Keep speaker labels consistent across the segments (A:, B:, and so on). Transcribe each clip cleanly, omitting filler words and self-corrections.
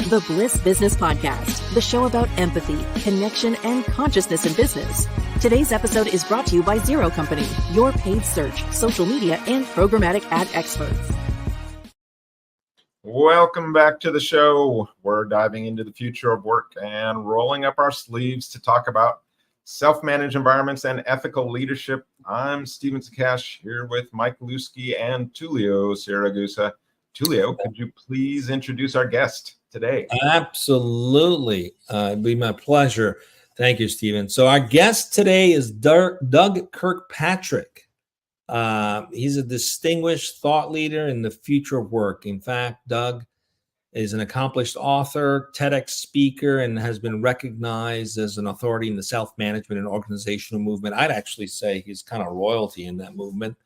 A: The Bliss Business Podcast, the show about empathy, connection, and consciousness in business. Today's episode is brought to you by Zero Company, your paid search, social media, and programmatic ad experts.
B: Welcome back to the show. We're diving into the future of work and rolling up our sleeves to talk about self-managed environments and ethical leadership. I'm Stephen Sakach here with Mike Liwski and Tullio Siragusa. Tullio, could you please introduce our guest today?
C: Absolutely. It'd be my pleasure. Thank you, Stephen. So our guest today is Doug Kirkpatrick. He's a distinguished thought leader in the future of work. In fact, Doug is an accomplished author, TEDx speaker, and has been recognized as an authority in the self-management and organizational movement. I'd actually say he's kind of royalty in that movement.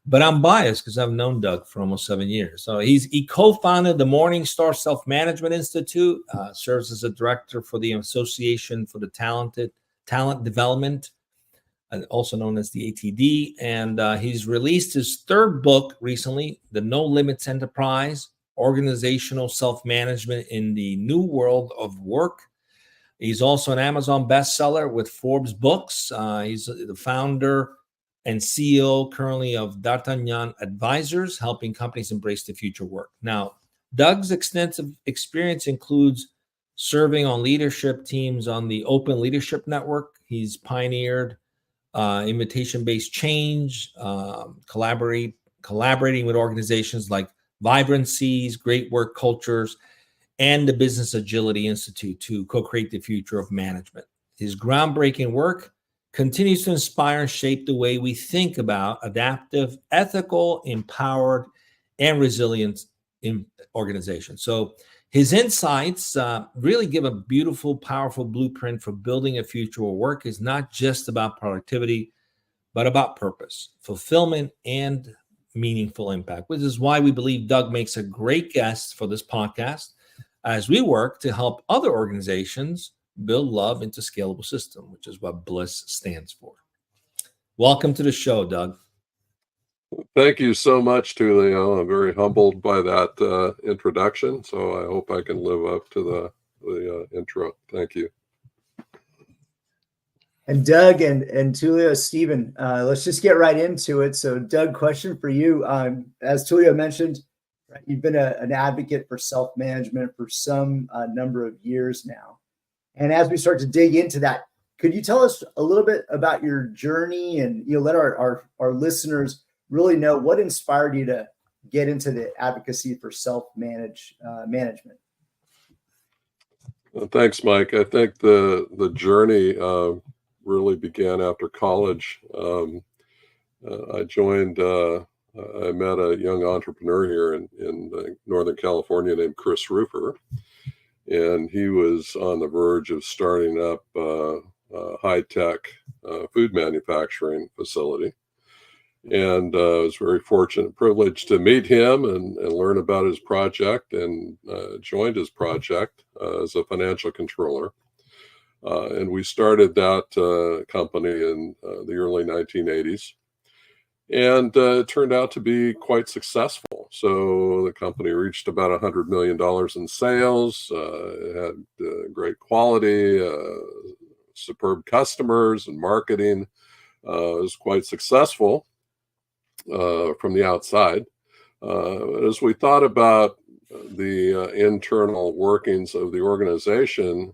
C: But I'm biased because I've known Doug for almost 7 years. So he co-founded the Morningstar Self-Management Institute, serves as a director for the Association for the Talent Development, also known as the ATD. And he's released his third book recently, The No Limits Enterprise, Organizational Self-Management in the New World of Work. He's also an Amazon bestseller with Forbes Books. He's the founder and CEO currently of D'Artagnan Advisors, helping companies embrace the future work. Now, Doug's extensive experience includes serving on leadership teams on the Open Leadership Network. He's pioneered invitation-based change, collaborating with organizations like Vibrancies, Great Work Cultures, and the Business Agility Institute to co-create the future of management. His groundbreaking work continues to inspire and shape the way we think about adaptive, ethical, empowered, and resilient in organizations. So his insights really give a beautiful, powerful blueprint for building a future where work is not just about productivity, but about purpose, fulfillment, and meaningful impact, which is why we believe Doug makes a great guest for this podcast as we work to help other organizations build love into scalable system, which is what Bliss stands for. Welcome to the show, Doug.
D: Thank you so much, Tullio. I'm very humbled by that introduction, so I hope I can live up to the intro. Thank you.
E: And Doug and Tullio, Stephen, let's just get right into it. So Doug, question for you. As Tullio mentioned, right, you've been an advocate for self-management for some number of years now. And as we start to dig into that, could you tell us a little bit about your journey and let our listeners really know what inspired you to get into the advocacy for management?
D: Well, thanks, Mike. I think the journey really began after college. I met a young entrepreneur here in Northern California named Chris Roofer, and he was on the verge of starting up a high-tech food manufacturing facility. And I was very fortunate and privileged to meet him and learn about his project, and joined his project as a financial controller. And we started that company in the early 1980s. And it turned out to be quite successful. So the company reached about $100 million in sales. It had great quality, superb customers, and marketing. It was quite successful from the outside. As we thought about the internal workings of the organization,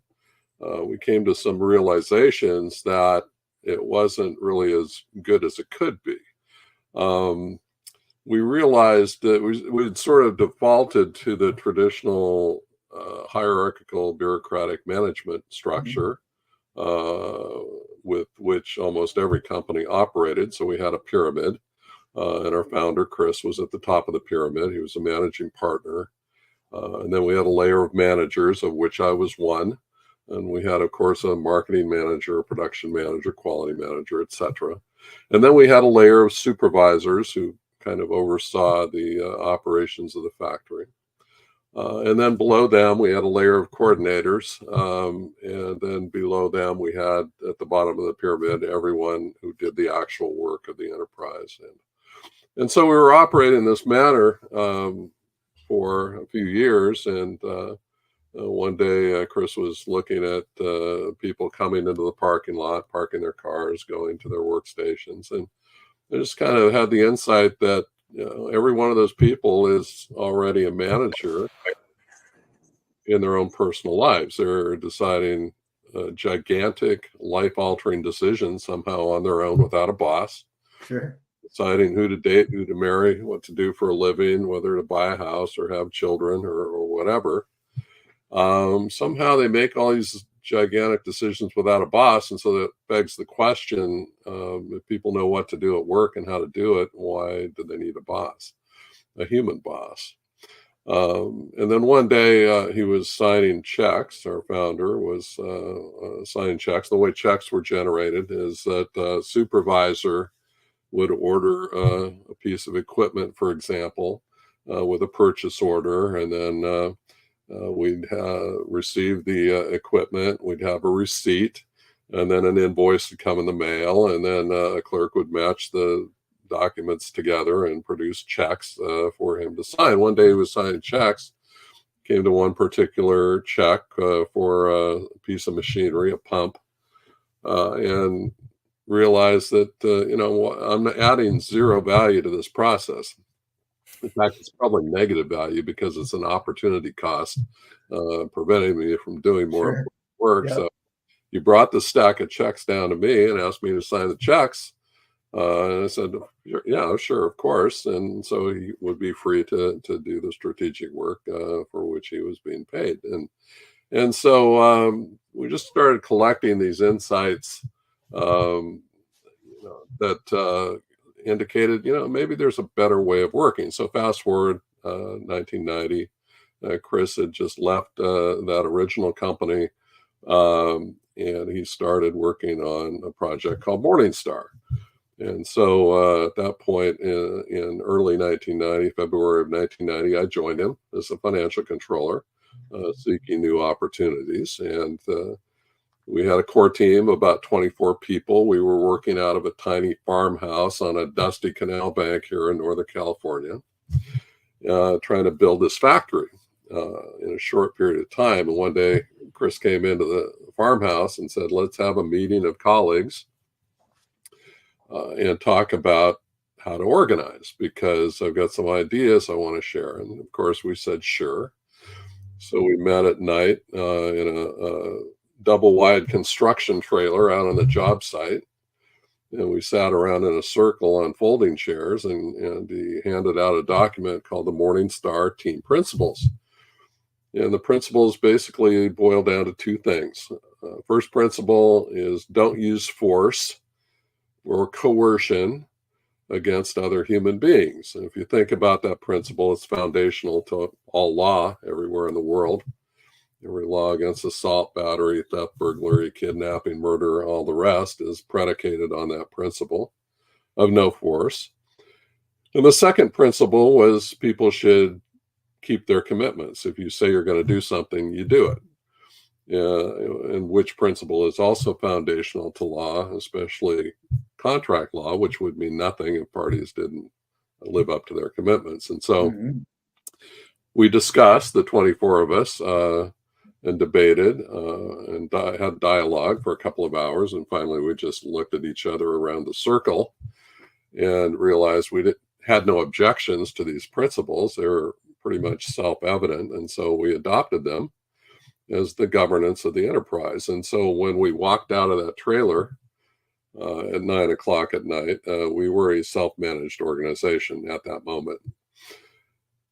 D: we came to some realizations that it wasn't really as good as it could be. We realized that we'd sort of defaulted to the traditional hierarchical bureaucratic management structure with which almost every company operated. So we had a pyramid, and our founder, Chris, was at the top of the pyramid. He was a managing partner. And then we had a layer of managers, of which I was one. And we had, of course, a marketing manager, a production manager, quality manager, etc. And then we had a layer of supervisors who kind of oversaw the operations of the factory. And then below them, we had a layer of coordinators. And then below them, we had at the bottom of the pyramid, everyone who did the actual work of the enterprise. And so we were operating in this manner for a few years. And one day, Chris was looking at people coming into the parking lot, parking their cars, going to their workstations, and I just kind of had the insight that every one of those people is already a manager in their own personal lives. They're deciding gigantic, life-altering decisions somehow on their own without a boss.
E: Sure.
D: Deciding who to date, who to marry, what to do for a living, whether to buy a house or have children or whatever. Somehow they make all these gigantic decisions without a boss. And so that begs the question, if people know what to do at work and how to do it, why do they need a boss, a human boss? And then one day he was signing checks. Our founder was signing checks. The way checks were generated is that a supervisor would order a piece of equipment, for example, with a purchase order, and then we'd receive the equipment, we'd have a receipt, and then an invoice would come in the mail, and then a clerk would match the documents together and produce checks for him to sign. One day he was signing checks, came to one particular check for a piece of machinery, a pump, and realized that, I'm adding zero value to this process. In fact, it's probably negative value because it's an opportunity cost, preventing me from doing more work.
E: Yep.
D: So you brought the stack of checks down to me and asked me to sign the checks. And I said, yeah, sure, of course. And so he would be free to do the strategic work for which he was being paid. And so we just started collecting these insights that indicated, maybe there's a better way of working. So fast forward 1990, Chris had just left that original company, and he started working on a project called Morningstar. And so at that point in early 1990, February of 1990, I joined him as a financial controller, seeking new opportunities. And we had a core team of about 24 people. We were working out of a tiny farmhouse on a dusty canal bank here in Northern California, trying to build this factory in a short period of time. And one day, Chris came into the farmhouse and said, let's have a meeting of colleagues and talk about how to organize, because I've got some ideas I want to share. And of course, we said, sure. So we met at night in a double wide construction trailer out on the job site. And we sat around in a circle on folding chairs, and he handed out a document called the Morningstar Team Principles. And the principles basically boil down to two things. First principle is don't use force or coercion against other human beings. And if you think about that principle, it's foundational to all law everywhere in the world. Every law against assault, battery, theft, burglary, kidnapping, murder, all the rest is predicated on that principle of no force. And the second principle was people should keep their commitments. If you say you're going to do something, you do it. And which principle is also foundational to law, especially contract law, which would mean nothing if parties didn't live up to their commitments. And so we discussed, the 24 of us, and debated and had dialogue for a couple of hours. And finally, we just looked at each other around the circle and realized we had no objections to these principles. They were pretty much self-evident. And so we adopted them as the governance of the enterprise. And so when we walked out of that trailer at 9 o'clock at night, we were a self-managed organization at that moment.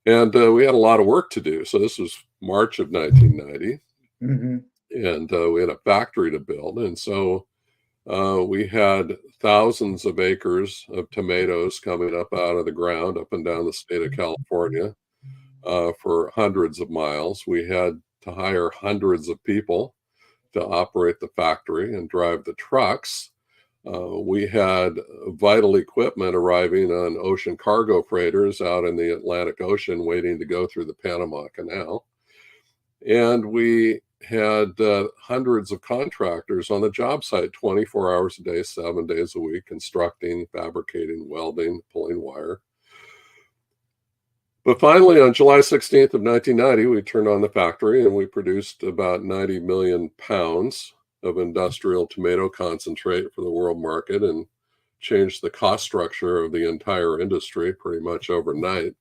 D: And we had a lot of work to do. So this was March of 1990. And we had a factory to build. And so we had thousands of acres of tomatoes coming up out of the ground up and down the state of California for hundreds of miles. We had to hire hundreds of people to operate the factory and drive the trucks. We had vital equipment arriving on ocean cargo freighters out in the Atlantic Ocean waiting to go through the Panama Canal. And we had hundreds of contractors on the job site 24 hours a day, 7 days a week, constructing, fabricating, welding, pulling wire. But finally, on July 16th of 1990, we turned on the factory and we produced about 90 million pounds of industrial tomato concentrate for the world market and changed the cost structure of the entire industry pretty much overnight.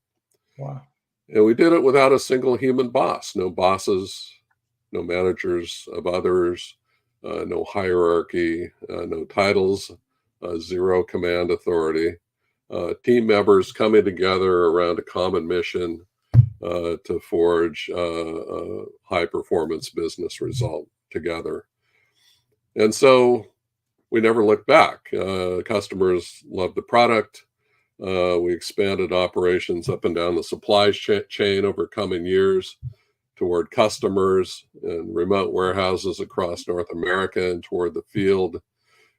E: Wow.
D: And we did it without a single human boss, no bosses, no managers of others, no hierarchy, no titles, zero command authority. Team members coming together around a common mission to forge a high performance business result together. And so we never looked back. Customers loved the product. We expanded operations up and down the supply chain over coming years toward customers and remote warehouses across North America and toward the field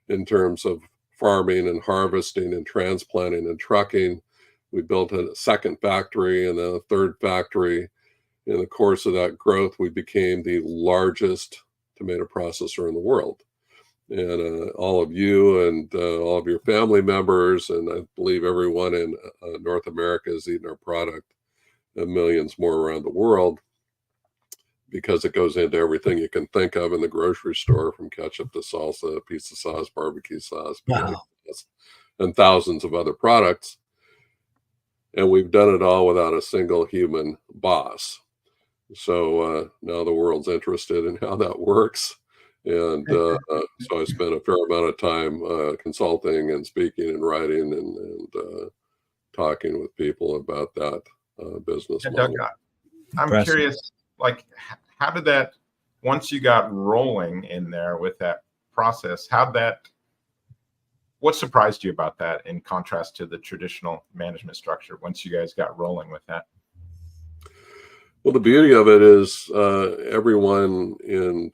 D: in terms of farming and harvesting and transplanting and trucking. We built a second factory and then a third factory. In the course of that growth, we became the largest tomato processor in the world. And all of you and all of your family members, and I believe everyone in North America has eaten our product, and millions more around the world, because it goes into everything you can think of in the grocery store, from ketchup to salsa, pizza sauce, barbecue sauce,
C: Wow.
D: and thousands of other products. And we've done it all without a single human boss. So now the world's interested in how that works. And so I spent a fair amount of time consulting and speaking and writing and talking with people about that business model.
B: Doug, I'm curious, like, how did that, once you got rolling in there with that process, what surprised you about that in contrast to the traditional management structure once you guys got rolling with that?
D: Well, the beauty of it is everyone in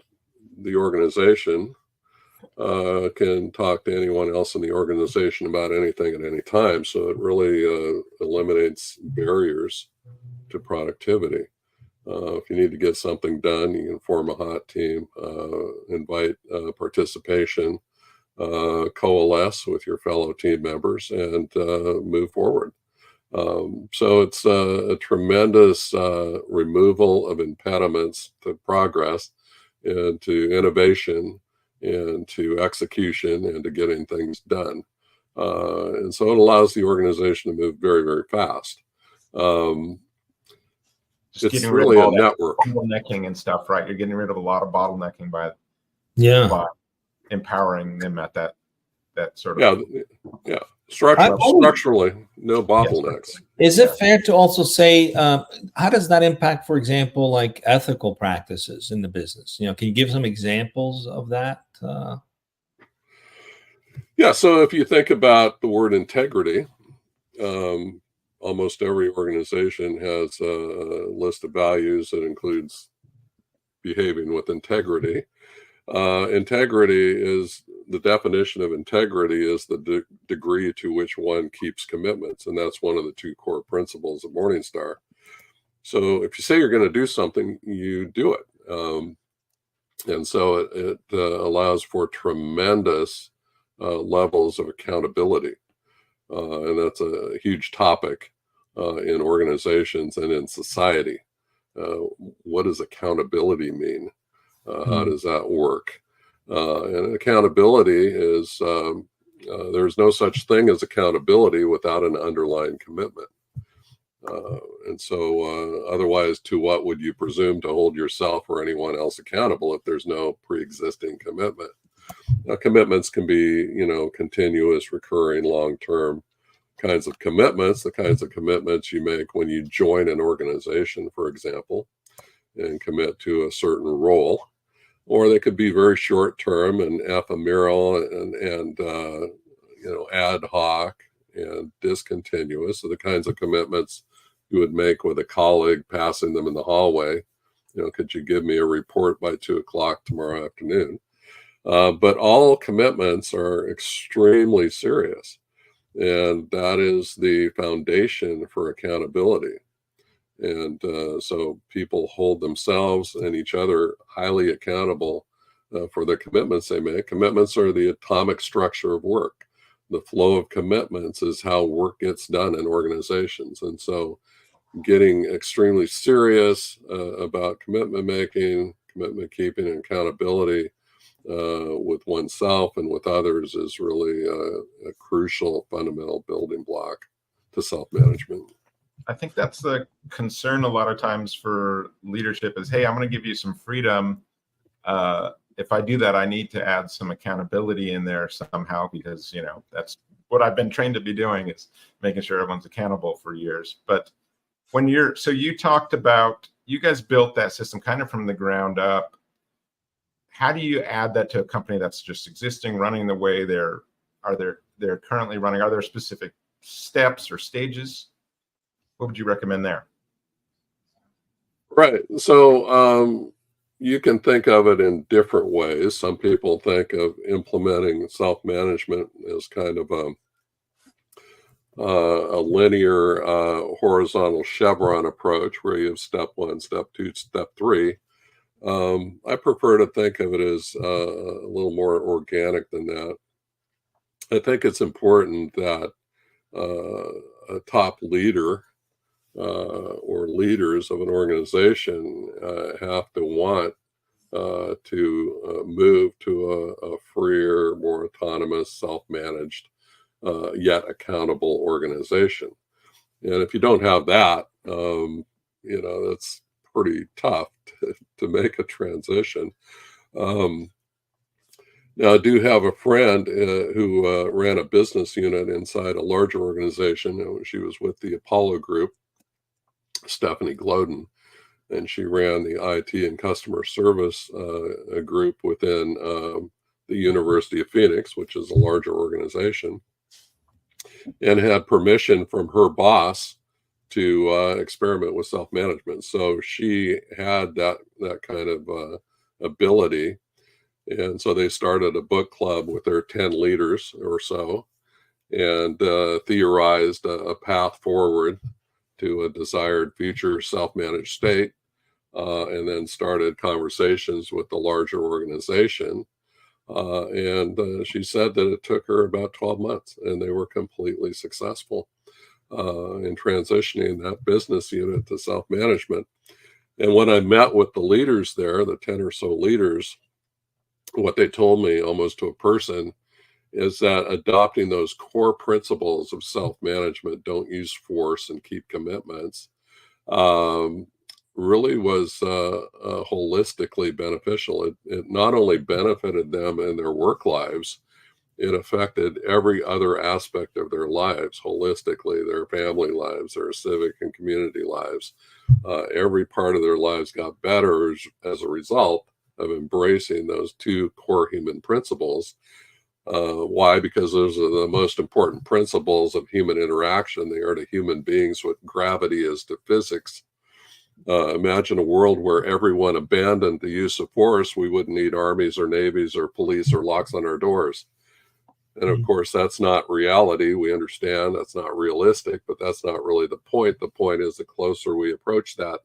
D: the organization can talk to anyone else in the organization about anything at any time. So it really eliminates barriers to productivity. If you need to get something done, you can form a hot team, invite participation, coalesce with your fellow team members, and move forward. So it's a tremendous removal of impediments to progress and to innovation and to execution and to getting things done. And so it allows the organization to move very, very fast. It's really a network.
B: Bottlenecking and stuff, right? You're getting rid of a lot of bottlenecking by empowering them at that sort of structurally, no bottlenecks.
C: Is it fair to also say how does that impact, for example, like ethical practices in the business? Can you give some examples of that?
D: So if you think about the word integrity, almost every organization has a list of values that includes behaving with integrity. Integrity is the definition of integrity is the degree to which one keeps commitments. And that's one of the two core principles of Morningstar. So if you say you're going to do something, you do it. And so it allows for tremendous levels of accountability. And that's a huge topic in organizations and in society. What does accountability mean? How does that work? And accountability is, there's no such thing as accountability without an underlying commitment. And so otherwise, to what would you presume to hold yourself or anyone else accountable if there's no pre-existing commitment? Now, commitments can be, continuous, recurring, long-term kinds of commitments, the kinds of commitments you make when you join an organization, for example, and commit to a certain role. Or they could be very short-term and ephemeral and ad hoc and discontinuous. So the kinds of commitments you would make with a colleague passing them in the hallway. Could you give me a report by 2:00 tomorrow afternoon? But all commitments are extremely serious. And that is the foundation for accountability. And so people hold themselves and each other highly accountable for the commitments they make. Commitments are the atomic structure of work. The flow of commitments is how work gets done in organizations. And so getting extremely serious about commitment making, commitment keeping, and accountability with oneself and with others is really a crucial fundamental building block to self-management.
B: I think that's the concern a lot of times for leadership is, hey, I'm going to give you some freedom. If I do that, I need to add some accountability in there somehow, because, you know, that's what I've been trained to be doing, is making sure everyone's accountable for years. But when so you talked about, you guys built that system kind of from the ground up. How do you add that to a company that's just existing, running the way they're currently running? Are there specific steps or stages? What would you recommend there?
D: Right. So you can think of it in different ways. Some people think of implementing self-management as kind of a linear horizontal chevron approach, where you have step 1, step 2, step 3. I prefer to think of it as a little more organic than that. I think it's important that a top leader or leaders of an organization have to want to move to a freer, more autonomous, self-managed, yet accountable organization. And if you don't have that, you know, that's pretty tough to make a transition. Now, I do have a friend who ran a business unit inside a larger organization. She was with the Apollo Group, Stephanie Gloden, and she ran the IT and customer service group within the University of Phoenix, which is a larger organization, and had permission from her boss to experiment with self-management. So she had that kind of ability. And so they started a book club with their 10 leaders or so, and theorized a path forward to a desired future self-managed state, and then started conversations with the larger organization. And she said that it took her about 12 months, and they were completely successful in transitioning that business unit to self-management. And when I met with the leaders there, the 10 or so leaders, what they told me almost to a person is that adopting those core principles of self-management, don't use force and keep commitments, really was holistically beneficial. It not only benefited them in their work lives, it affected every other aspect of their lives holistically, their family lives, their civic and community lives. Every part of their lives got better as a result of embracing those two core human principles. Why? Because those are the most important principles of human interaction. They are to human beings what gravity is to physics. Imagine a world where everyone abandoned the use of force. We wouldn't need armies or navies or police or locks on our doors. And of course, that's not reality. We understand that's not realistic, but that's not really the point. The point is, the closer we approach that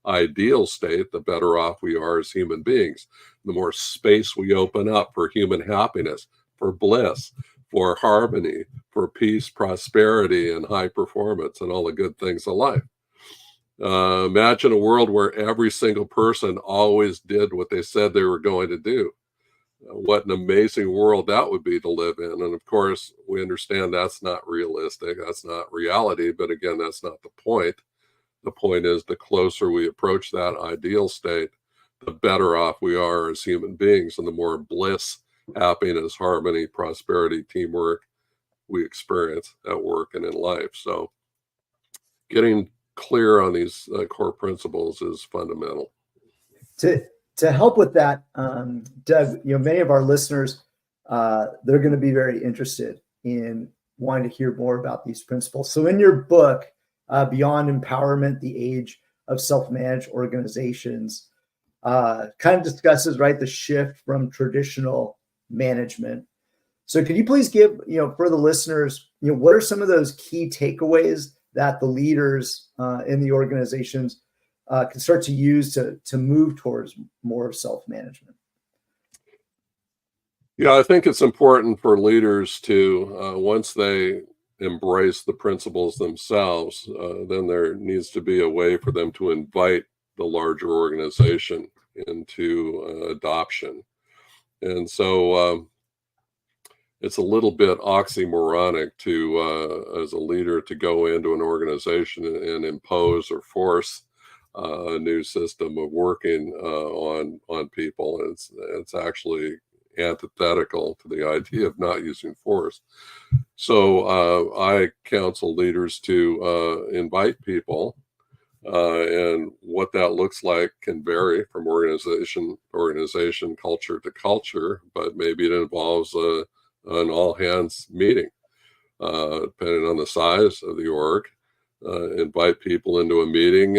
D: ideal state, the better off we are as human beings. The more space we open up for human happiness, for bliss, for harmony, for peace, prosperity, and high performance, and all the good things of life. Imagine a world where every single person always did what they said they were going to do. What an amazing world that would be to live in. And of course, we understand that's not realistic. That's not reality. But again, that's not the point. The point is, the closer we approach that ideal state, the better off we are as human beings, and the more bliss, happiness, harmony, prosperity, teamwork we experience at work and in life. So getting clear on these core principles is fundamental.
E: To help with that, Doug, you know, many of our listeners, they're going to be very interested in wanting to hear more about these principles. So in your book, Beyond Empowerment, the Age of Self-Managed Organizations, kind of discusses, right, the shift from traditional management. So could you please give, you know, for the listeners, you know, what are some of those key takeaways that the leaders in the organizations can start to use to move towards more self-management?
D: Yeah, I think it's important for leaders to, once they embrace the principles themselves, then there needs to be a way for them to invite the larger organization into adoption. And so it's a little bit oxymoronic to, as a leader, to go into an organization and impose or force a new system of working on people. And it's actually antithetical to the idea of not using force. So I counsel leaders to invite people, and what that looks like can vary from organization, culture to culture, but maybe it involves an all hands meeting, depending on the size of the org. Invite people into a meeting,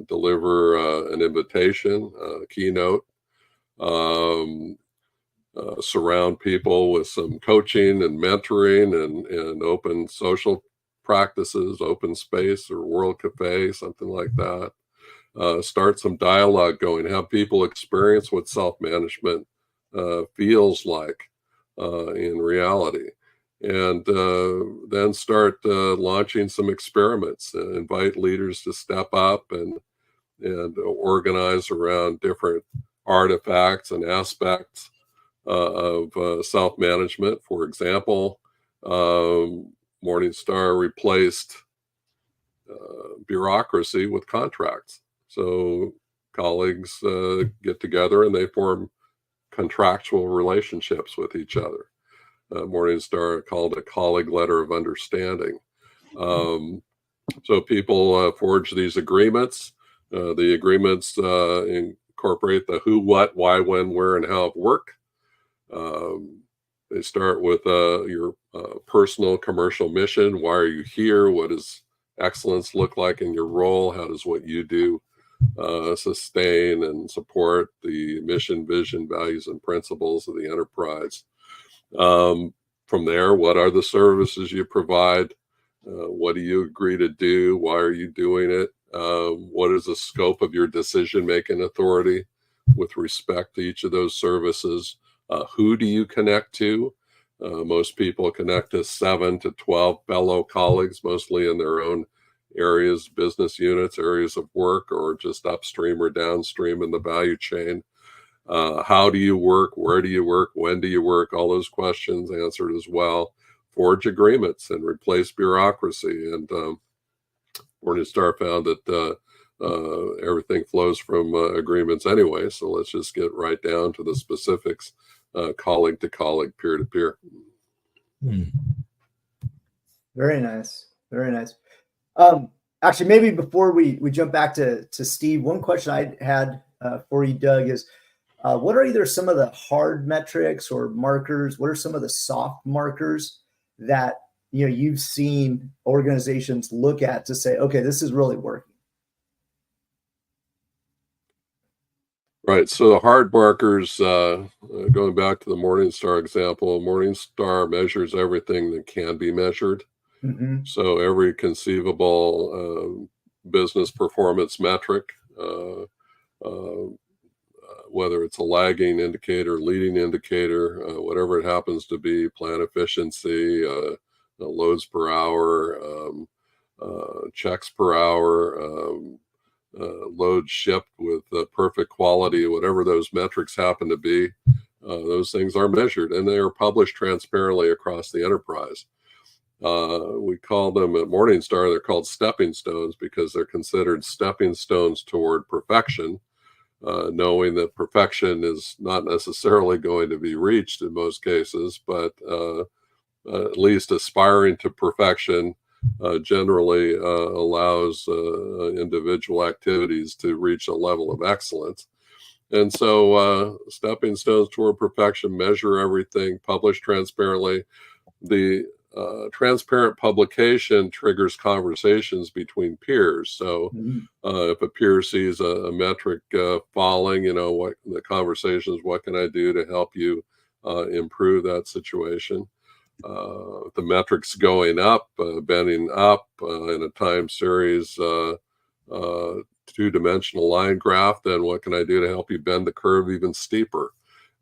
D: deliver an invitation, a keynote, surround people with some coaching and mentoring and open social practices, open space or World Cafe, something like that. Start some dialogue going, have people experience what self-management feels like in reality. And then start launching some experiments, invite leaders to step up and organize around different artifacts and aspects of self-management. For example, Morningstar replaced bureaucracy with contracts. So colleagues get together and they form contractual relationships with each other. Morningstar called a colleague letter of understanding. So people forge these agreements. The agreements incorporate the who, what, why, when, where, and how of work. They start with your personal commercial mission. Why are you here? What does excellence look like in your role? How does what you do sustain and support the mission, vision, values, and principles of the enterprise? From there, what are the services you provide? What do you agree to do? Why are you doing it? What is the scope of your decision-making authority with respect to each of those services? Who do you connect to? Most people connect to 7 to 12 fellow colleagues, mostly in their own areas, business units, areas of work, or just upstream or downstream in the value chain. How do you work? Where do you work? When do you work? All those questions answered as well. Forge agreements and replace bureaucracy. And Morningstar found that everything flows from agreements anyway. So let's just get right down to the specifics, colleague to colleague, peer to peer.
E: Very nice. Very nice. Actually, maybe before we jump back to Steve, one question I had for you, Doug, is what are either some of the hard metrics or markers? What are some of the soft markers that you've seen organizations look at to say, okay, this is really working?
D: Right. So the hard markers, going back to the Morningstar example, Morningstar measures everything that can be measured. Mm-hmm. So every conceivable business performance metric, whether it's a lagging indicator, leading indicator, whatever it happens to be, plant efficiency, loads per hour, checks per hour, loads shipped with perfect quality, whatever those metrics happen to be, those things are measured and they are published transparently across the enterprise. We call them at Morningstar, they're called stepping stones because they're considered stepping stones toward perfection. Knowing that perfection is not necessarily going to be reached in most cases, but at least aspiring to perfection generally allows individual activities to reach a level of excellence. And so stepping stones toward perfection, measure everything, publish transparently. The transparent publication triggers conversations between peers. So if a peer sees a metric falling, what the conversation is, what can I do to help you improve that situation? The metrics going up, bending up in a time series, two-dimensional line graph, then what can I do to help you bend the curve even steeper?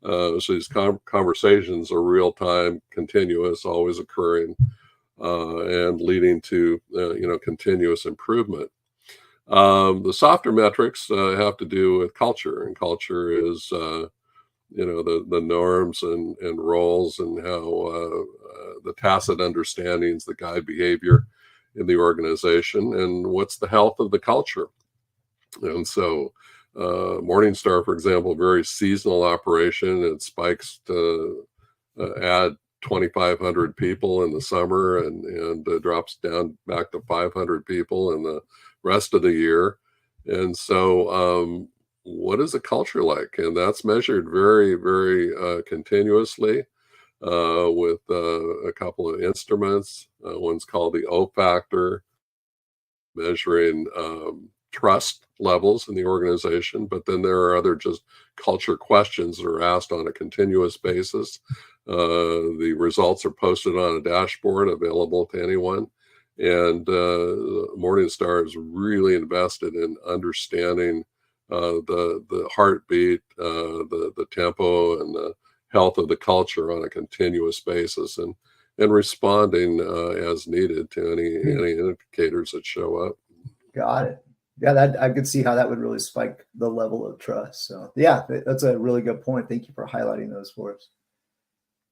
D: So these conversations are real-time, continuous, always occurring. and leading to continuous improvement. The softer metrics have to do with culture, and culture is the norms and roles, and how the tacit understandings that guide behavior in the organization, and what's the health of the culture. And so Morningstar, for example, very seasonal operation. It spikes to add 2,500 people in the summer, and drops down back to 500 people in the rest of the year. And so what is the culture like? And that's measured very, very continuously with a couple of instruments. One's called the O factor, measuring trust levels in the organization. But then there are other just culture questions that are asked on a continuous basis. The results are posted on a dashboard available to anyone. And Morningstar is really invested in understanding the heartbeat, the tempo, and the health of the culture on a continuous basis, and responding as needed to any indicators that show up.
E: Got it. Yeah, I could see how that would really spike the level of trust. So yeah, that's a really good point. Thank you for highlighting those for us.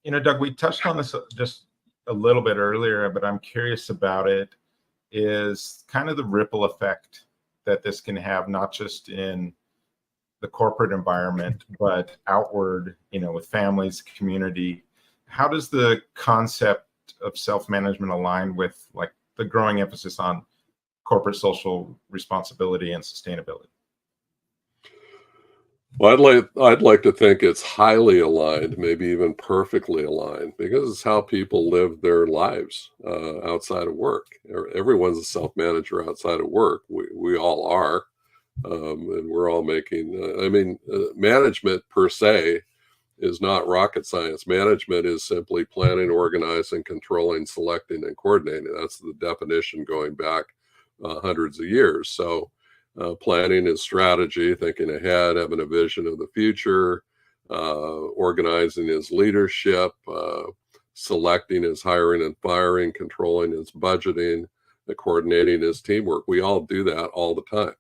B: Doug, we touched on this just a little bit earlier, but I'm curious about it, is kind of the ripple effect that this can have, not just in the corporate environment, but outward, with families, community. How does the concept of self-management align with like the growing emphasis on corporate social responsibility and sustainability?
D: Well, I'd like to think it's highly aligned, maybe even perfectly aligned, because it's how people live their lives outside of work. Everyone's a self-manager outside of work. We all are, and we're all making. Management per se is not rocket science. Management is simply planning, organizing, controlling, selecting, and coordinating. That's the definition going back hundreds of years. So. Planning is strategy, thinking ahead, having a vision of the future. Organizing is leadership. Selecting is hiring and firing. Controlling is budgeting. Coordinating is teamwork. We all do that all the time.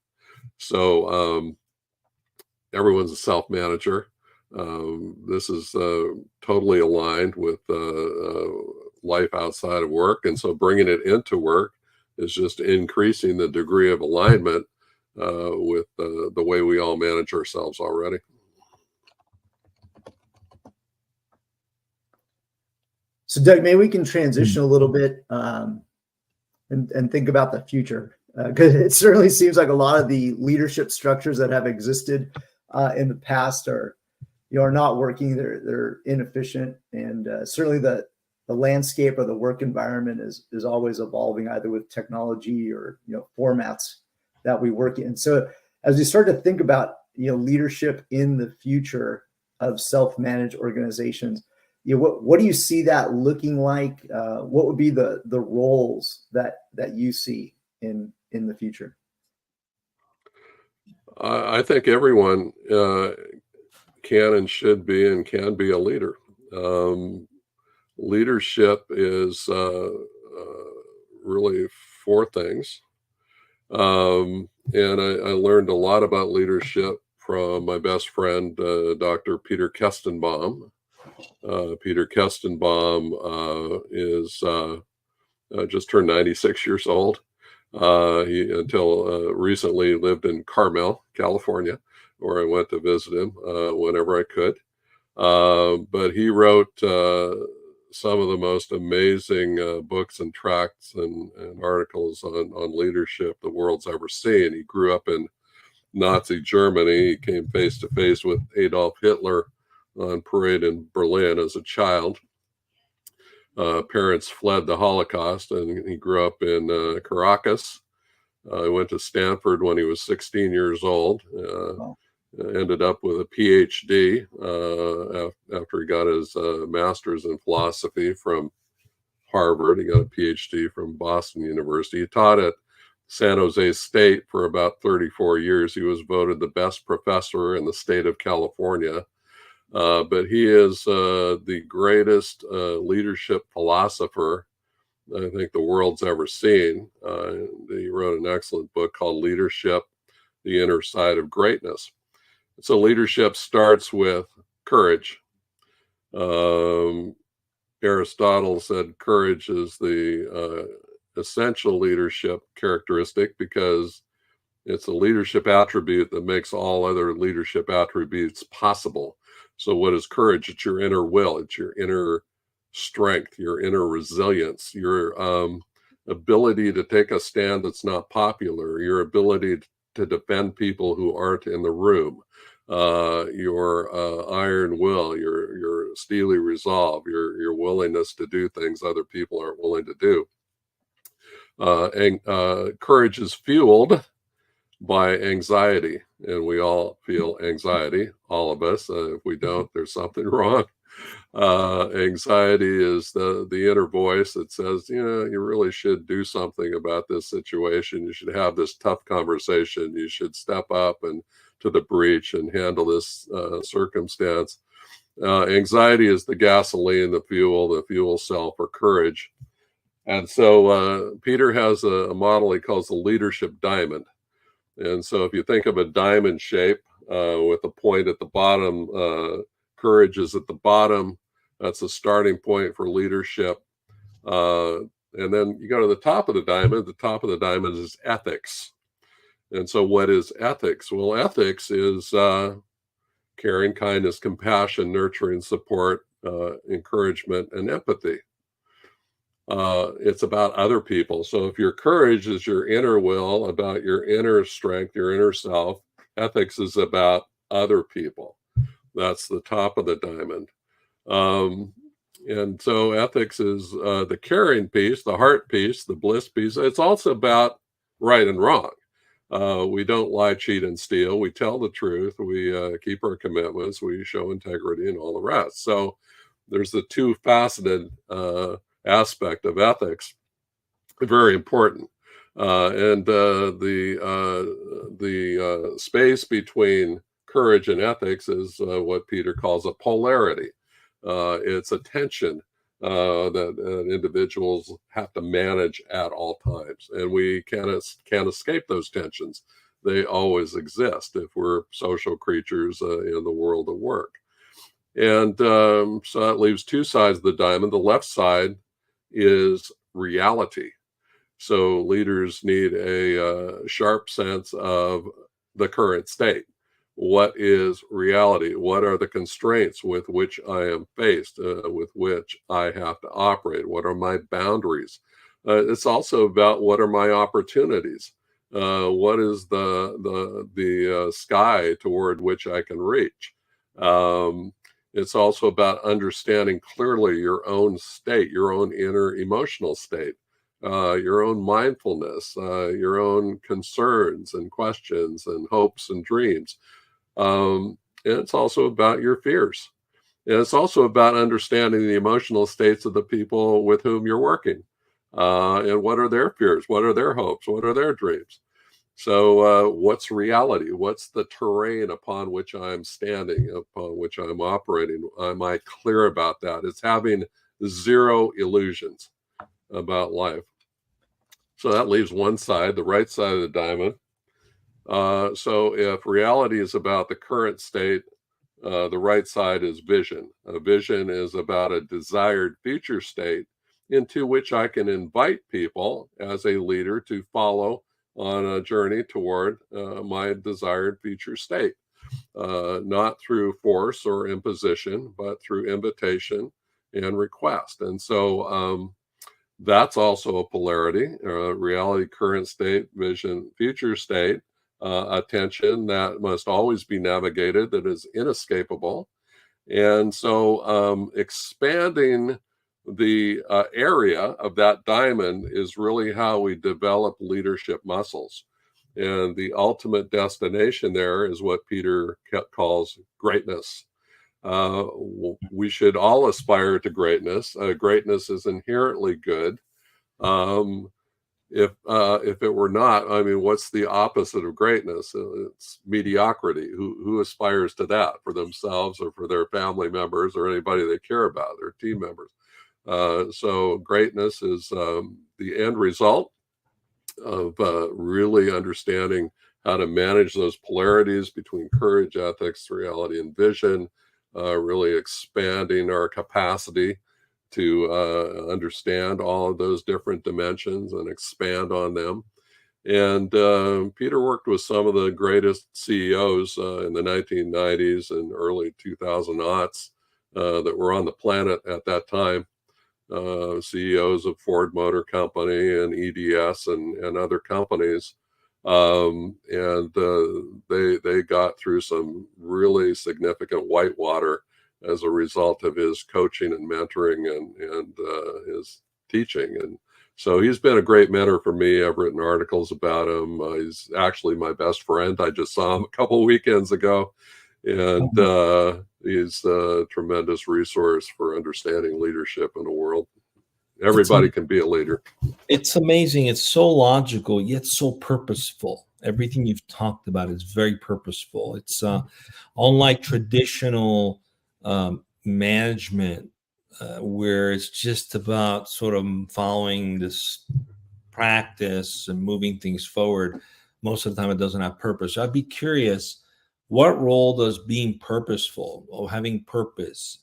D: So everyone's a self-manager. This is totally aligned with life outside of work. And so bringing it into work is just increasing the degree of alignment with the way we all manage ourselves already.
E: So Doug, maybe we can transition a little bit and think about the future, because it certainly seems like a lot of the leadership structures that have existed in the past are not working. They're inefficient, and certainly the landscape of the work environment is always evolving, either with technology or formats that we work in. So as we start to think about leadership in the future of self-managed organizations, what do you see that looking like? What would be the roles that you see in the future?
D: I think everyone can and should be and can be a leader. Leadership is really four things. And I learned a lot about leadership from my best friend, Dr. Peter Kestenbaum. Peter Kestenbaum is just turned 96 years old. He, until recently, lived in Carmel, California, where I went to visit him whenever I could. But he wrote some of the most amazing books and tracts and articles on leadership the world's ever seen. He grew up in Nazi Germany. He came face to face with Adolf Hitler on parade in Berlin as a child. Parents fled the Holocaust, and he grew up in Caracas. He went to Stanford when he was 16 years old. Ended up with a PhD after he got his master's in philosophy from Harvard. He got a PhD from Boston University. He taught at San Jose State for about 34 years. He was voted the best professor in the state of California. But he is the greatest leadership philosopher I think the world's ever seen. He wrote an excellent book called Leadership, the Inner Side of Greatness. So leadership starts with courage. Aristotle said courage is the essential leadership characteristic because it's a leadership attribute that makes all other leadership attributes possible. So what is courage? It's your inner will. It's your inner strength, your inner resilience, your ability to take a stand that's not popular, your ability to defend people who aren't in the room, your iron will, your steely resolve, your willingness to do things other people aren't willing to do. And courage is fueled by anxiety, and we all feel anxiety, all of us. If we don't, there's something wrong. Anxiety is the inner voice that says, you really should do something about this situation. You should have this tough conversation. You should step up and to the breach and handle this circumstance. Anxiety is the gasoline, the fuel cell for courage. And so Peter has a model he calls the leadership diamond. And so if you think of a diamond shape with a point at the bottom, courage is at the bottom. That's a starting point for leadership. And then you go to the top of the diamond. The top of the diamond is ethics. And so what is ethics? Well, ethics is caring, kindness, compassion, nurturing, support, encouragement, and empathy. It's about other people. So if your courage is your inner will, about your inner strength, your inner self, ethics is about other people. That's the top of the diamond. And so ethics is the caring piece, the heart piece, the bliss piece. It's also about right and wrong. We don't lie, cheat, and steal. We tell the truth. We keep our commitments. We show integrity and all the rest. So there's the two-faceted aspect of ethics, very important. And the space between courage and ethics is what Peter calls a polarity. It's a tension that individuals have to manage at all times, and we can't escape those tensions. They always exist if we're social creatures in the world of work. And so that leaves two sides of the diamond. The left side is reality. So leaders need a sharp sense of the current state. What is reality? What are the constraints with which I am faced, with which I have to operate? What are my boundaries? It's also about what are my opportunities? What is the sky toward which I can reach? It's also about understanding clearly your own state, your own inner emotional state, your own mindfulness, your own concerns and questions and hopes and dreams. And it's also about your fears. And it's also about understanding the emotional states of the people with whom you're working. And what are their fears? What are their hopes? What are their dreams? So what's reality? What's the terrain upon which I'm standing, upon which I'm operating? Am I clear about that? It's having zero illusions about life. So that leaves one side, the right side of the diamond. So if reality is about the current state, the right side is vision. A vision is about a desired future state into which I can invite people as a leader to follow on a journey toward my desired future state, not through force or imposition, but through invitation and request. And so that's also a polarity, reality, current state, vision, future state, a tension that must always be navigated, that is inescapable. And so expanding the area of that diamond is really how we develop leadership muscles. And the ultimate destination there is what Peter calls greatness. We should all aspire to greatness. Greatness is inherently good. If it were not, I mean, what's the opposite of greatness? It's mediocrity. Who aspires to that for themselves or for their family members or anybody they care about, their team members? So greatness is the end result of really understanding how to manage those polarities between courage, ethics, reality, and vision, really expanding our capacity to understand all of those different dimensions and expand on them. And Peter worked with some of the greatest CEOs in the 1990s and early 2000s that were on the planet at that time. CEOs of Ford Motor Company and EDS and other companies. They got through some really significant whitewater as a result of his coaching and mentoring and his teaching. And so he's been a great mentor for me. I've written articles about him. He's actually my best friend. I just saw him a couple of weekends ago. And he's a tremendous resource for understanding leadership in the world. Everybody can be a leader.
C: It's amazing. It's so logical, yet so purposeful. Everything you've talked about is very purposeful. It's unlike traditional management, where it's just about sort of following this practice and moving things forward. Most of the time, it doesn't have purpose. I'd be curious, what role does being purposeful or having purpose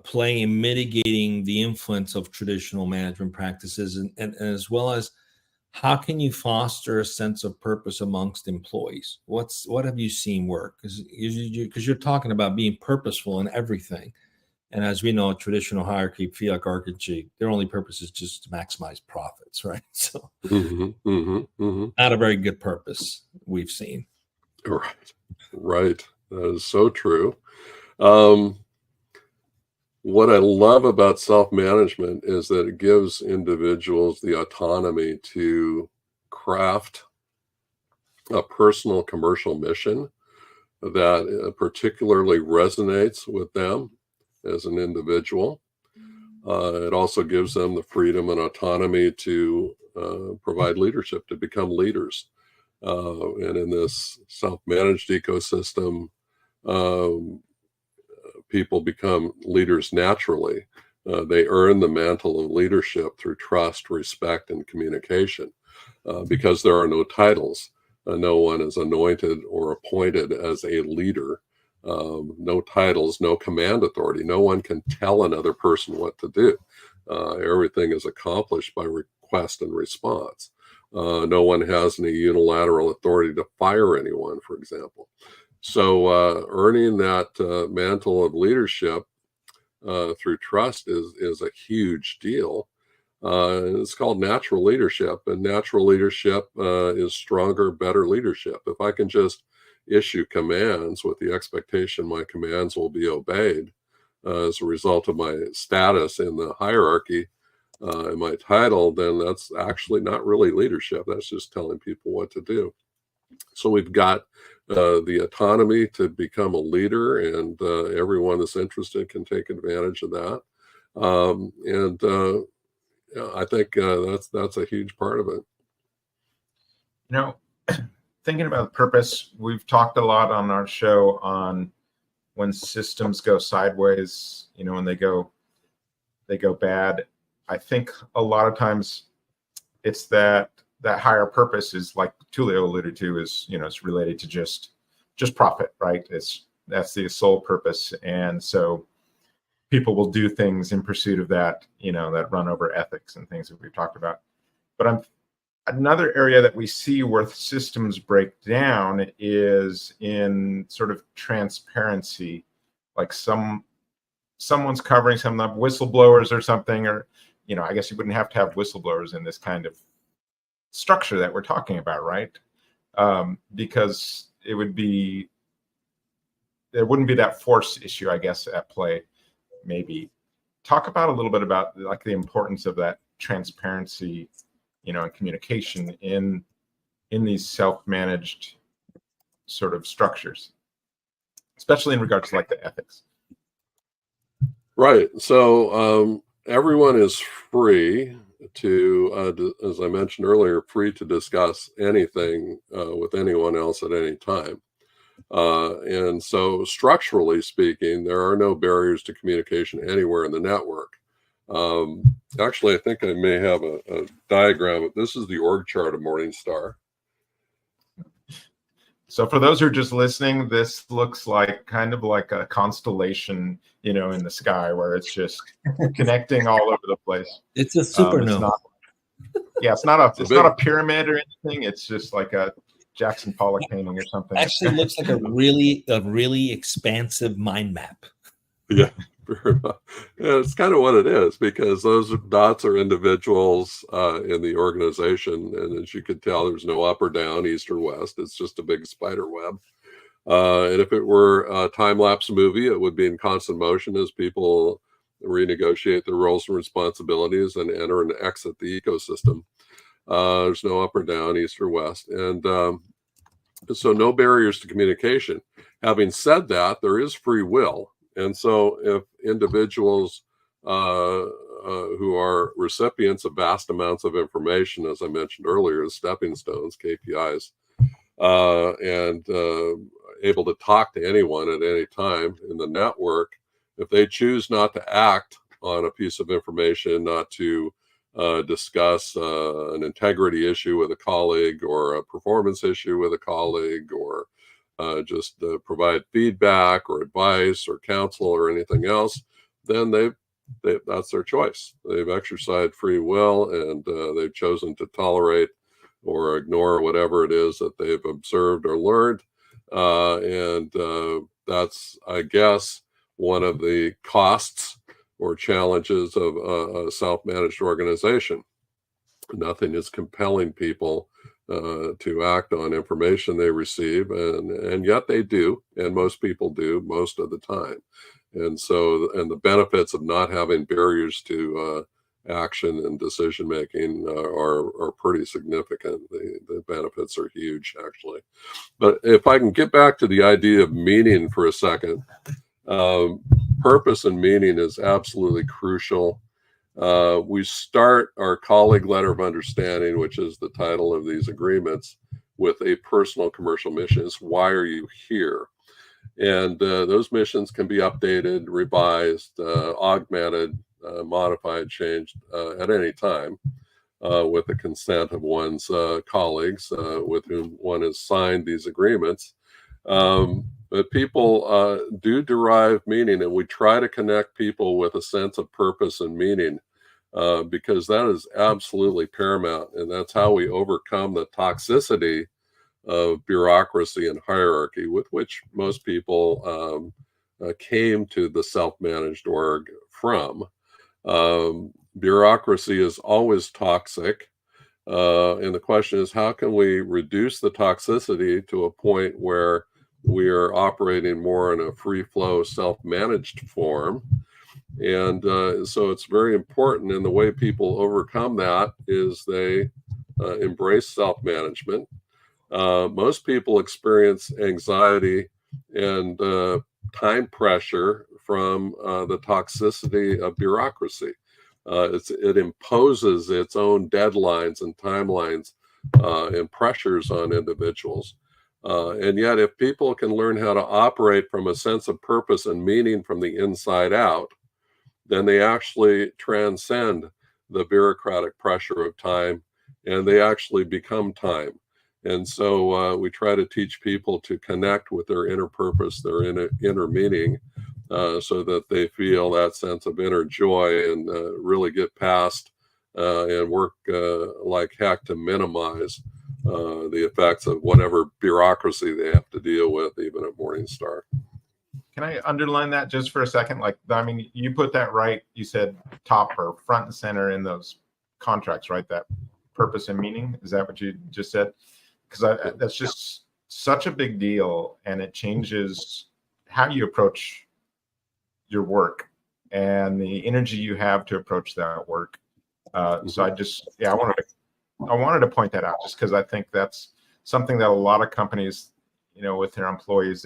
C: play in mitigating the influence of traditional management practices, and as well as how can you foster a sense of purpose amongst employees? What have you seen work? Because you're talking about being purposeful in everything. And as we know, traditional hierarchy, fiat their only purpose is just to maximize profits, right? So not a very good purpose we've seen.
D: Right. That is so true. What I love about self-management is that it gives individuals the autonomy to craft a personal commercial mission that particularly resonates with them as an individual. It also gives them the freedom and autonomy to provide leadership, to become leaders. And in this self-managed ecosystem, people become leaders naturally. They earn the mantle of leadership through trust, respect, and communication because there are no titles. No one is anointed or appointed as a leader. No titles, no command authority. No one can tell another person what to do. Everything is accomplished by request and response. No one has any unilateral authority to fire anyone, for example. So earning that mantle of leadership through trust is a huge deal. It's called natural leadership, and natural leadership is stronger, better leadership. If I can just issue commands with the expectation my commands will be obeyed as a result of my status in the hierarchy and my title, then that's actually not really leadership. That's just telling people what to do. So we've got the autonomy to become a leader, and everyone that's interested can take advantage of that. I think that's a huge part of it.
B: You know, thinking about purpose, we've talked a lot on our show on when systems go sideways, you know, when they go bad. I think a lot of times it's that higher purpose is, like Tullio alluded to, is, you know, it's related to just profit, right? That's the sole purpose. And so people will do things in pursuit of that, you know, that run over ethics and things that we've talked about. But another area that we see where systems break down is in sort of transparency, like someone's covering some of the whistleblowers or something, or, you know, I guess you wouldn't have to have whistleblowers in this kind of structure that we're talking about, right? Because there wouldn't be that force issue, I guess, at play. Maybe talk about a little bit about like the importance of that transparency, you know, and communication in these self-managed sort of structures, especially in regards to like the ethics.
D: Right. So everyone is free to, as I mentioned earlier, free to discuss anything with anyone else at any time. And so structurally speaking, there are no barriers to communication anywhere in the network. Actually, I think I may have a diagram. This is the org chart of Morningstar.
B: So for those who are just listening, this looks like kind of like a constellation, in the sky where it's just connecting all over the place.
C: It's a supernova.
B: It's not a pyramid or anything. It's just like a Jackson Pollock painting or something.
C: Actually, looks like a really expansive mind map.
D: Yeah. Yeah, it's kind of what it is, because those dots are individuals in the organization, and as you can tell, there's no up or down, east or west. It's just a big spider web. And if it were a time-lapse movie, it would be in constant motion as people renegotiate their roles and responsibilities and enter and exit the ecosystem. There's no up or down, east or west, and so no barriers to communication. Having said that, there is free will. And so if individuals who are recipients of vast amounts of information, as I mentioned earlier, as stepping stones, KPIs, and able to talk to anyone at any time in the network, if they choose not to act on a piece of information, not to discuss an integrity issue with a colleague or a performance issue with a colleague, or just provide feedback or advice or counsel or anything else, then that's their choice. They've exercised free will, and they've chosen to tolerate or ignore whatever it is that they've observed or learned. And that's, I guess, one of the costs or challenges of a self-managed organization. Nothing is compelling people to act on information they receive, and yet they do, and most people do most of the time. And the benefits of not having barriers to action and decision making are pretty significant. The benefits are huge, actually. But if I can get back to the idea of meaning for a second, purpose and meaning is absolutely crucial. We start our colleague letter of understanding, which is the title of these agreements, with a personal commercial mission. It's why are you here? And those missions can be updated, revised, augmented, modified, changed at any time with the consent of one's colleagues with whom one has signed these agreements. But people do derive meaning, and we try to connect people with a sense of purpose and meaning because that is absolutely paramount. And that's how we overcome the toxicity of bureaucracy and hierarchy with which most people came to the self-managed org from. Bureaucracy is always toxic. And the question is, how can we reduce the toxicity to a point where we are operating more in a free flow, self-managed form? And so it's very important. And the way people overcome that is they embrace self-management. Most people experience anxiety and time pressure from the toxicity of bureaucracy. It imposes its own deadlines and timelines and pressures on individuals. And yet, if people can learn how to operate from a sense of purpose and meaning from the inside out, then they actually transcend the bureaucratic pressure of time, and they actually become time. And so we try to teach people to connect with their inner purpose, their inner meaning, so that they feel that sense of inner joy and really get past and work like heck to minimize the effects of whatever bureaucracy they have to deal with, even at Morningstar.
B: Can I underline that just for a second? You put that right. You said top or front and center in those contracts, right? That purpose and meaning. Is that what you just said? Because that's just such a big deal, and it changes how you approach your work and the energy you have to approach that work. So I wanted to point that out just because I think that's something that a lot of companies, with their employees,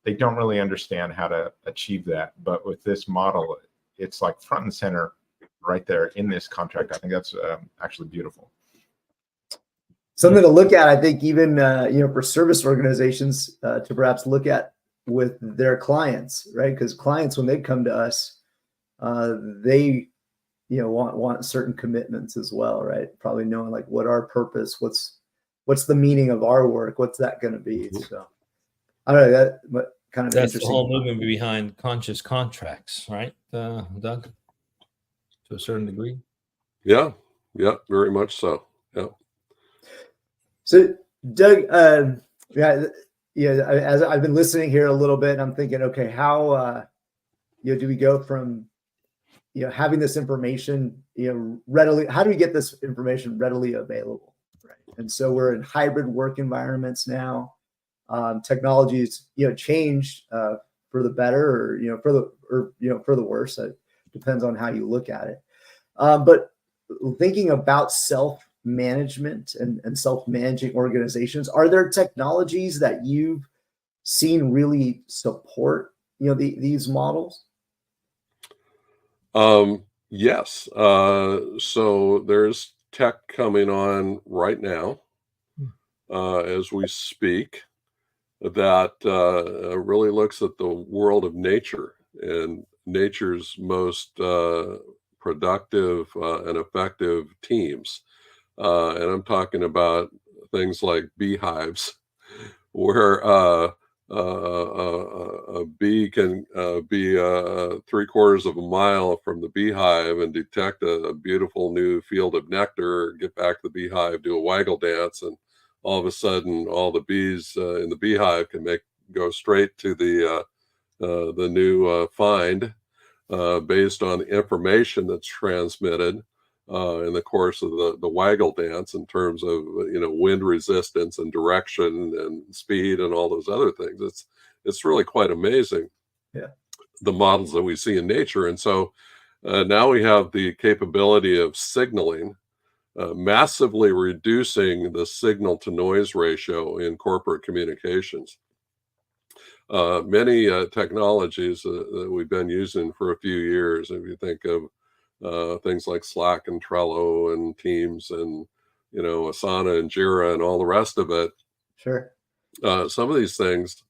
B: they don't really understand how to achieve that. But with this model, it's like front and center right there in this contract. I think that's actually beautiful.
E: Something to look at, I think, even for service organizations to perhaps look at with their clients, right? Because clients, when they come to us, they want certain commitments as well, right? Probably knowing like what our purpose, what's the meaning of our work, what's that going to be? So I don't know, that kind of
C: That's the
E: interesting.
C: whole movement behind conscious contracts, right, Doug? To a certain degree.
D: Yeah, very much so. Yeah.
E: So Doug, as I've been listening here a little bit, I'm thinking, okay, how do we go from having this information readily? How do we get this information readily available? Right. And so we're in hybrid work environments now. Technologies changed for the better, or for the worse. It depends on how you look at it. But thinking about self-management and self-managing organizations, are there technologies that you've seen really support these models?
D: Yes. So there's tech coming on right now as we speak that really looks at the world of nature and nature's most productive and effective teams. And I'm talking about things like beehives, where a bee can be 3/4 of a mile from the beehive and detect a beautiful new field of nectar, get back to the beehive, do a waggle dance, and all of a sudden all the bees in the beehive can go straight to the new find based on the information that's transmitted in the course of the waggle dance in terms of wind resistance and direction and speed and all those other things. It's really quite amazing.
E: Yeah,
D: the models that we see in nature. And so now we have the capability of signaling, massively reducing the signal to noise ratio in corporate communications. Many technologies that we've been using for a few years, if you think of things like Slack and Trello and Teams and Asana and Jira and all the rest of it.
E: Sure.
D: Some of these things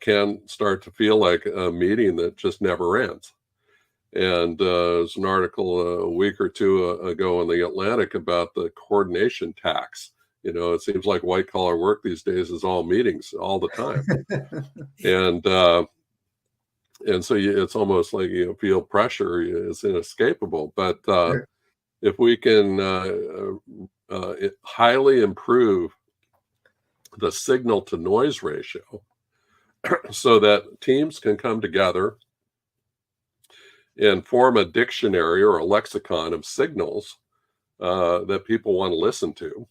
D: can start to feel like a meeting that just never ends. And there's an article a week or two ago in the Atlantic about the coordination tax. It seems like white collar work these days is all meetings all the time. And so it's almost like you feel pressure. It's inescapable. But
E: Sure.
D: if we can highly improve the signal to noise ratio so that teams can come together and form a dictionary or a lexicon of signals that people want to listen to,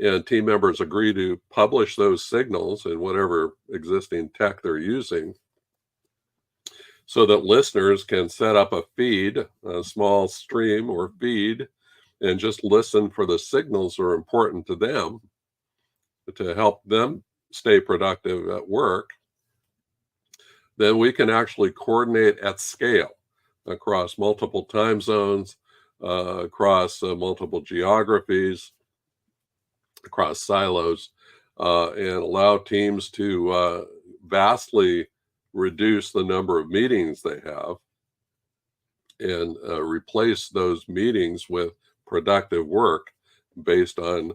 D: and team members agree to publish those signals in whatever existing tech they're using, so that listeners can set up a feed, a small stream or feed, and just listen for the signals that are important to them to help them stay productive at work. Then we can actually coordinate at scale across multiple time zones, across multiple geographies, across silos, and allow teams to vastly reduce the number of meetings they have and replace those meetings with productive work based on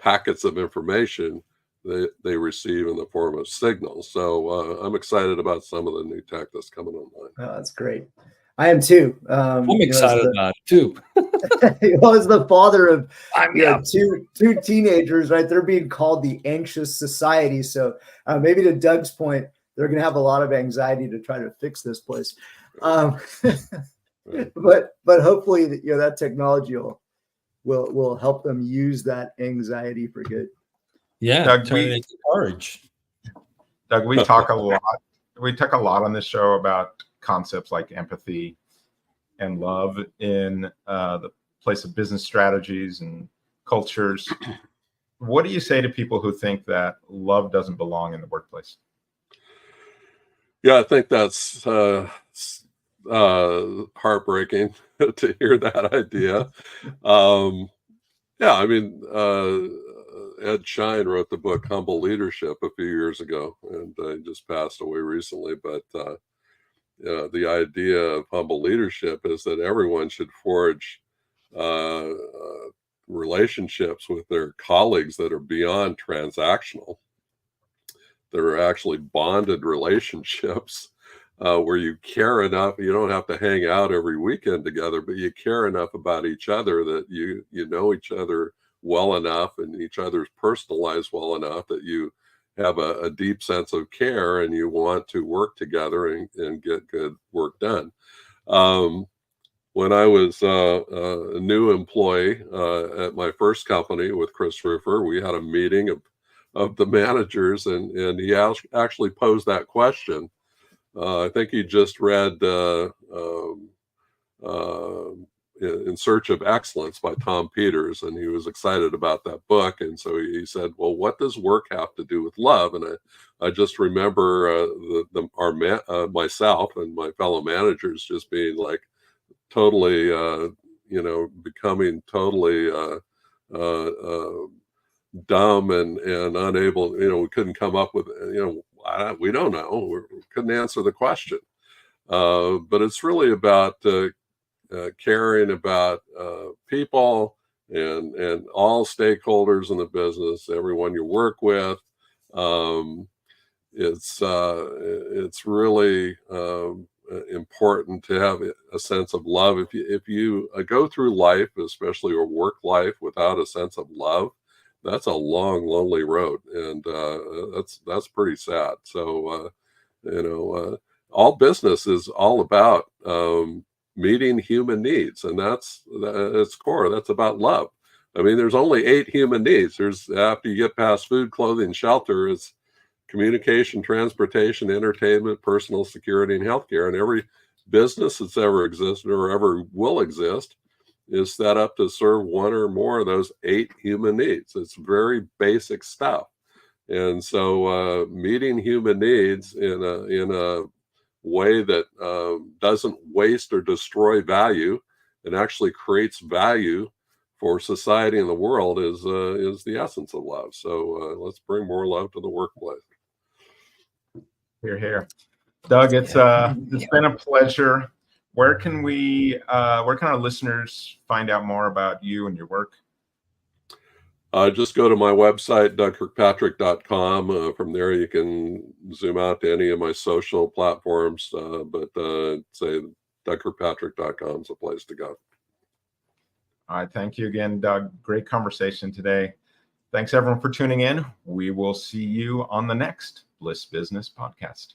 D: packets of information that they receive in the form of signals. So I'm excited about some of the new tech that's coming online.
E: Oh, that's great. I am too.
C: I'm excited about it too.
E: Well, as the father of
C: yeah.
E: two teenagers, right? They're being called the anxious society. So maybe to Doug's point, they're going to have a lot of anxiety to try to fix this place.
D: Right.
E: But hopefully, that technology will help them use that anxiety for good.
C: Yeah,
B: Doug,
C: turn it into courage.
B: Doug, we talk a lot. We talk a lot on this show about concepts like empathy and love in the place of business strategies and cultures. What do you say to people who think that love doesn't belong in the workplace?
D: Yeah, I think that's heartbreaking to hear that idea. Yeah, I mean, Ed Schein wrote the book Humble Leadership a few years ago, and he just passed away recently. But the idea of humble leadership is that everyone should forge relationships with their colleagues that are beyond transactional, that are actually bonded relationships, where you care enough. You don't have to hang out every weekend together, but you care enough about each other that you know each other well enough and each other's personal lives well enough that you have a deep sense of care and you want to work together and get good work done. When I was a new employee at my first company with Chris Ruffer, we had a meeting of the managers, and he actually posed that question. I think he just read In Search of Excellence by Tom Peters, and he was excited about that book. And so he said, well, what does work have to do with love? And I just remember myself and my fellow managers just being like totally, becoming totally dumb and unable, we couldn't come up with, we don't know. We couldn't answer the question. But it's really about caring about people and all stakeholders in the business, everyone you work with. It's really important to have a sense of love. If you go through life, especially your work life, without a sense of love, that's a long, lonely road, and that's pretty sad. So, all business is all about meeting human needs, and that's its core. That's about love. I mean, there's only 8 human needs. There's, after you get past food, clothing, shelter, it's communication, transportation, entertainment, personal security, and healthcare. And every business that's ever existed or ever will exist is set up to serve one or more of those 8 human needs. It's very basic stuff. And so meeting human needs in a way that doesn't waste or destroy value and actually creates value for society and the world is the essence of love. So let's bring more love to the workplace.
B: Hear, hear. Doug, it's been a pleasure. Where can our listeners find out more about you and your work?
D: Just go to my website, dougkirkpatrick.com. From there, you can zoom out to any of my social platforms, but say dougkirkpatrick.com is a place to go.
B: All right. Thank you again, Doug. Great conversation today. Thanks, everyone, for tuning in. We will see you on the next Bliss Business Podcast.